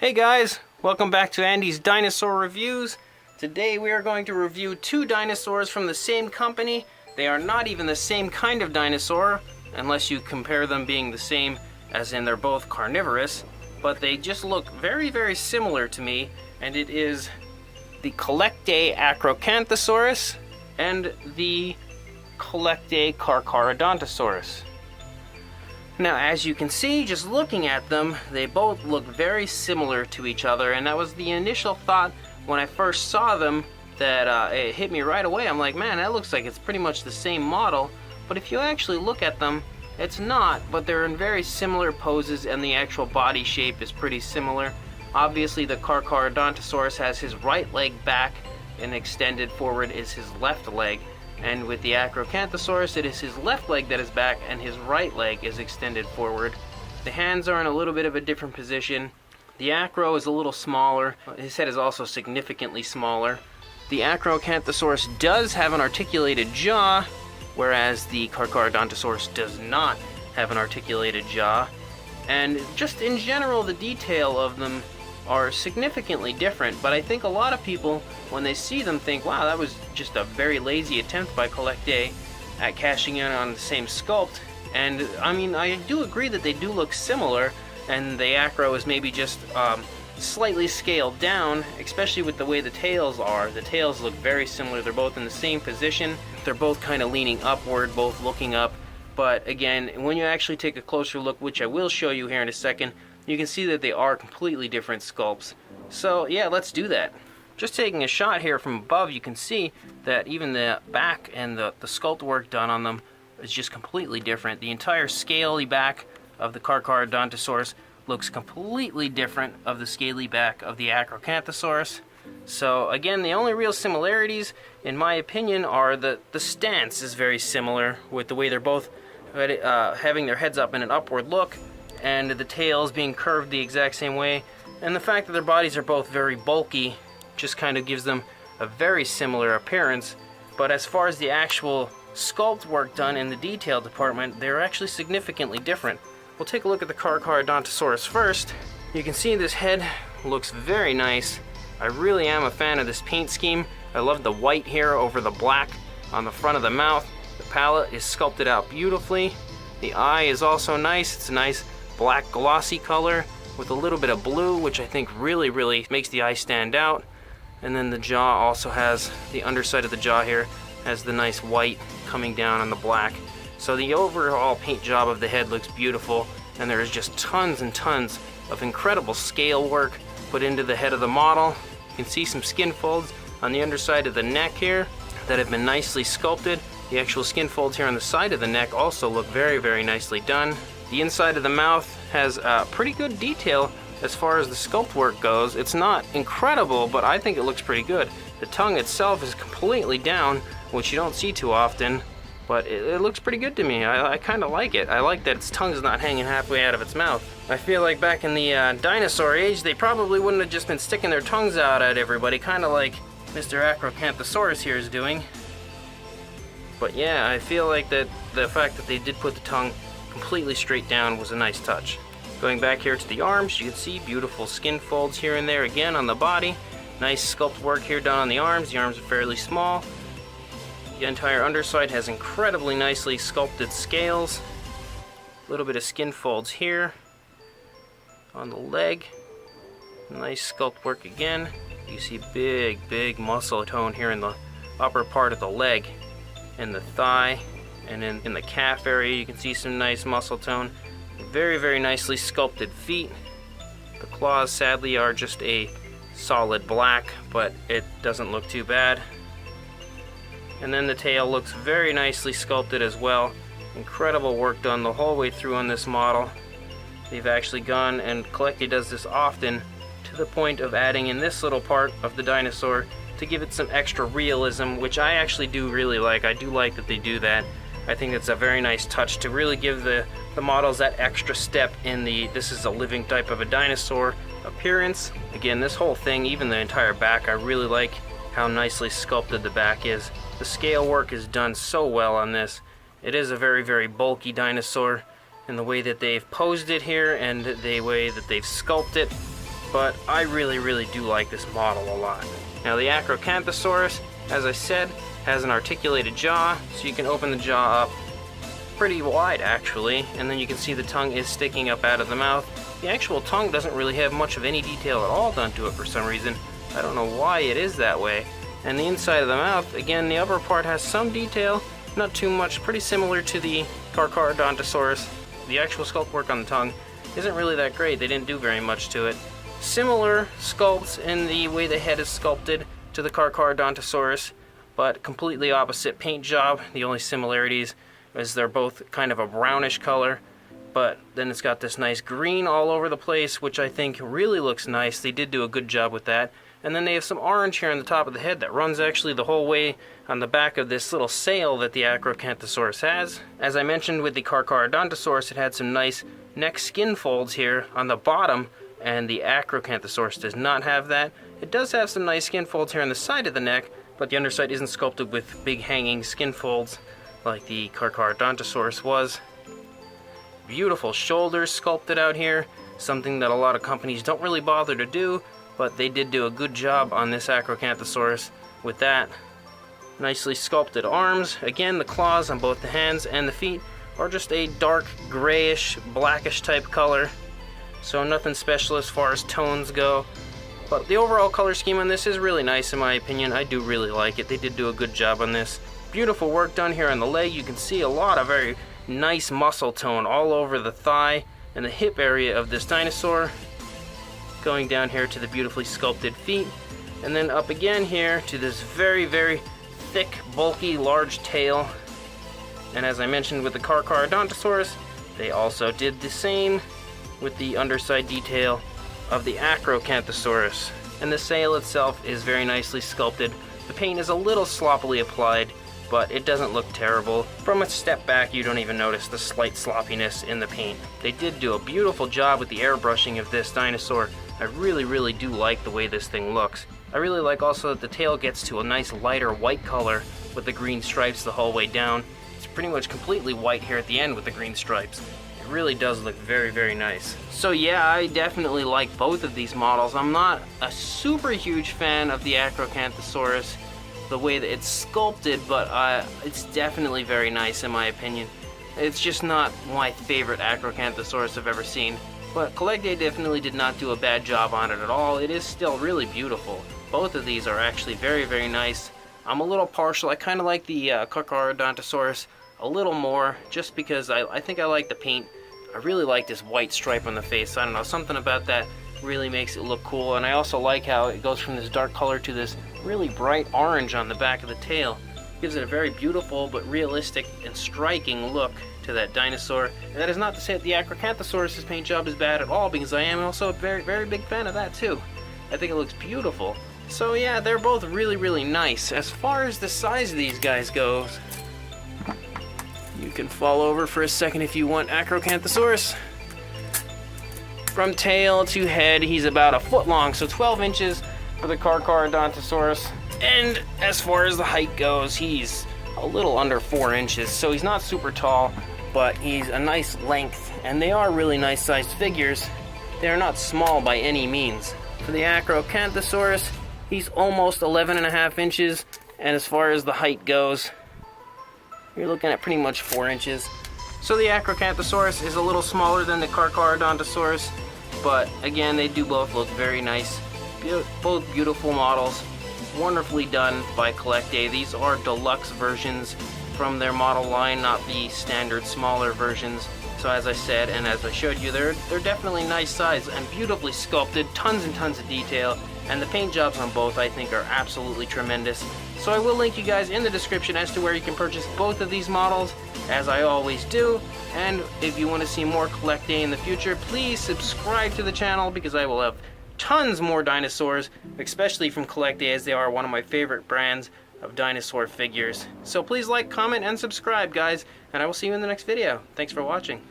Hey guys, welcome back to Andy's Dinosaur Reviews. Today we are going to review two dinosaurs from the same company. They are not even the same kind of dinosaur, unless you compare them being the same as in they're both carnivorous, but they just look very, very similar to me, and it is the Collecta Acrocanthosaurus and the Collecta Carcharodontosaurus. Now, as you can see, just looking at them, they both look very similar to each other, and that was the initial thought when I first saw them, that it hit me right away. I'm like, man, that looks like it's pretty much the same model, but if you actually look at them, it's not, but they're in very similar poses, and the actual body shape is pretty similar. Obviously, the Carcharodontosaurus has his right leg back, and extended forward is his left leg. And with the Acrocanthosaurus, it is his left leg that is back and his right leg is extended forward. The hands are in a little bit of a different position. The Acro is a little smaller. His head is also significantly smaller. The Acrocanthosaurus does have an articulated jaw, whereas the Carcharodontosaurus does not have an articulated jaw. And just in general, the detail of them are significantly different, but I think a lot of people, when they see them, think, wow, that was just a very lazy attempt by Collecta at cashing in on the same sculpt. And I mean, I do agree that they do look similar, and the Acro is maybe just slightly scaled down, especially with the way the tails are. The tails look very similar. They're both in the same position. They're both kind of leaning upward, both looking up. But again, when you actually take a closer look, which I will show you here in a second, you can see that they are completely different sculpts. So yeah, let's do that. Just taking a shot here from above, you can see that even the back and the sculpt work done on them is just completely different. The entire scaly back of the Carcharodontosaurus looks completely different of the scaly back of the Acrocanthosaurus. So again, the only real similarities, in my opinion, are the stance is very similar, with the way they're both having their heads up in an upward look, and the tails being curved the exact same way, and the fact that their bodies are both very bulky just kind of gives them a very similar appearance. But as far as the actual sculpt work done in the detail department, they're actually significantly different. We'll take a look at the Carcharodontosaurus first. You can see this head looks very nice. I really am a fan of this paint scheme. I love the white here over the black on the front of the mouth. The palate is sculpted out beautifully. The eye is also nice. It's a nice black glossy color with a little bit of blue, which I think really makes the eye stand out. And then the jaw also has, the underside of the jaw here has the nice white coming down on the black. So the overall paint job of the head looks beautiful, and there is just tons and tons of incredible scale work put into the head of the model. You can see some skin folds on the underside of the neck here that have been nicely sculpted. The actual skin folds here on the side of the neck also look very nicely done. The inside of the mouth has pretty good detail as far as the sculpt work goes. It's not incredible, but I think it looks pretty good. The tongue itself is completely down, which you don't see too often, but it looks pretty good to me. I kind of like it. I like that its tongue is not hanging halfway out of its mouth. I feel like back in the dinosaur age, they probably wouldn't have just been sticking their tongues out at everybody, kind of like Mr. Acrocanthosaurus here is doing. But yeah, I feel like that the fact that they did put the tongue completely straight down was a nice touch. Going back here to the arms, you can see beautiful skin folds here and there again on the body. Nice sculpt work here done on the arms. The arms are fairly small. The entire underside has incredibly nicely sculpted scales. A little bit of skin folds here on the leg. Nice sculpt work again. You see big muscle tone here in the upper part of the leg and the thigh, and in the calf area you can see some nice muscle tone. Very nicely sculpted feet. The claws sadly are just a solid black, but it doesn't look too bad. And then the tail looks very nicely sculpted as well. Incredible work done the whole way through on this model. They've actually gone, and Collecta does this often, to the point of adding in this little part of the dinosaur to give it some extra realism, which I actually do really like. I do like that they do that. I think it's a very nice touch to really give the models that extra step in the this is a living type of a dinosaur appearance. Again, this whole thing, even the entire back, I really like how nicely sculpted the back is. The scale work is done so well on this. It is a very bulky dinosaur, and the way that they've posed it here and the way that they've sculpted it but I really do like this model a lot. Now the Acrocanthosaurus, as I said, has an articulated jaw, so you can open the jaw up pretty wide actually, and then you can see the tongue is sticking up out of the mouth. The actual tongue doesn't really have much of any detail at all done to it for some reason. I don't know why it is that way. And the inside of the mouth, again, the upper part has some detail, not too much, pretty similar to the Carcharodontosaurus. The actual sculpt work on the tongue isn't really that great. They didn't do very much to it. Similar sculpts in the way the head is sculpted to the Carcharodontosaurus, but completely opposite paint job. The only similarities is they're both kind of a brownish color, but then it's got this nice green all over the place, which I think really looks nice. They did do a good job with that. And then they have some orange here on the top of the head that runs actually the whole way on the back of this little sail that the Acrocanthosaurus has. As I mentioned with the Carcharodontosaurus, it had some nice neck skin folds here on the bottom, and the Acrocanthosaurus does not have that. It does have some nice skin folds here on the side of the neck, but the underside isn't sculpted with big hanging skin folds like the Carcharodontosaurus was. Beautiful shoulders sculpted out here, something that a lot of companies don't really bother to do, but they did do a good job on this Acrocanthosaurus with that. Nicely sculpted arms. Again, the claws on both the hands and the feet are just a dark grayish, blackish type color, so nothing special as far as tones go. But the overall color scheme on this is really nice in my opinion. I do really like it. They did do a good job on this. Beautiful work done here on the leg. You can see a lot of very nice muscle tone all over the thigh and the hip area of this dinosaur, going down here to the beautifully sculpted feet, and then up again here to this very thick, bulky, large tail. And as I mentioned with the Carcharodontosaurus, they also did the same with the underside detail of the Acrocanthosaurus. And the sail itself is very nicely sculpted. The paint is a little sloppily applied, but it doesn't look terrible. From a step back, you don't even notice the slight sloppiness in the paint. They did do a beautiful job with the airbrushing of this dinosaur. I really do like the way this thing looks. I really like also that the tail gets to a nice lighter white color with the green stripes the whole way down. It's pretty much completely white here at the end with the green stripes. It really does look very nice. So yeah, I definitely like both of these models. I'm not a super huge fan of the Acrocanthosaurus, the way that it's sculpted, but it's definitely very nice in my opinion. It's just not my favorite Acrocanthosaurus I've ever seen. But Collecta definitely did not do a bad job on it at all. It is still really beautiful. Both of these are actually very nice. I'm a little partial. I kind of like the Carcharodontosaurus a little more, just because I think I like the paint. I really like this white stripe on the face. I don't know, something about that really makes it look cool. And I also like how it goes from this dark color to this really bright orange on the back of the tail. Gives it a very beautiful but realistic and striking look to that dinosaur. And that is not to say that the Acrocanthosaurus' paint job is bad at all, because I am also a very big fan of that too. I think it looks beautiful. So yeah, they're both really nice. As far as the size of these guys goes, you can fall over for a second if you want Acrocanthosaurus. From tail to head, he's about a foot long, so 12 inches for the Carcharodontosaurus. And as far as the height goes, he's a little under 4 inches, so he's not super tall, but he's a nice length, and they are really nice sized figures. They're not small by any means. For the Acrocanthosaurus, he's almost 11.5 inches, and as far as the height goes, you're looking at pretty much 4 inches. So the Acrocanthosaurus is a little smaller than the Carcharodontosaurus, but again, they do both look very nice. Both beautiful models, wonderfully done by Collecta. These are deluxe versions from their model line, not the standard smaller versions. So as I said, and as I showed you, they're definitely nice size and beautifully sculpted, tons and tons of detail, and the paint jobs on both I think are absolutely tremendous. So I will link you guys in the description as to where you can purchase both of these models, as I always do. And if you want to see more Collecta in the future, please subscribe to the channel, because I will have tons more dinosaurs, especially from Collecta, as they are one of my favorite brands of dinosaur figures. So please like, comment, and subscribe, guys, and I will see you in the next video. Thanks for watching.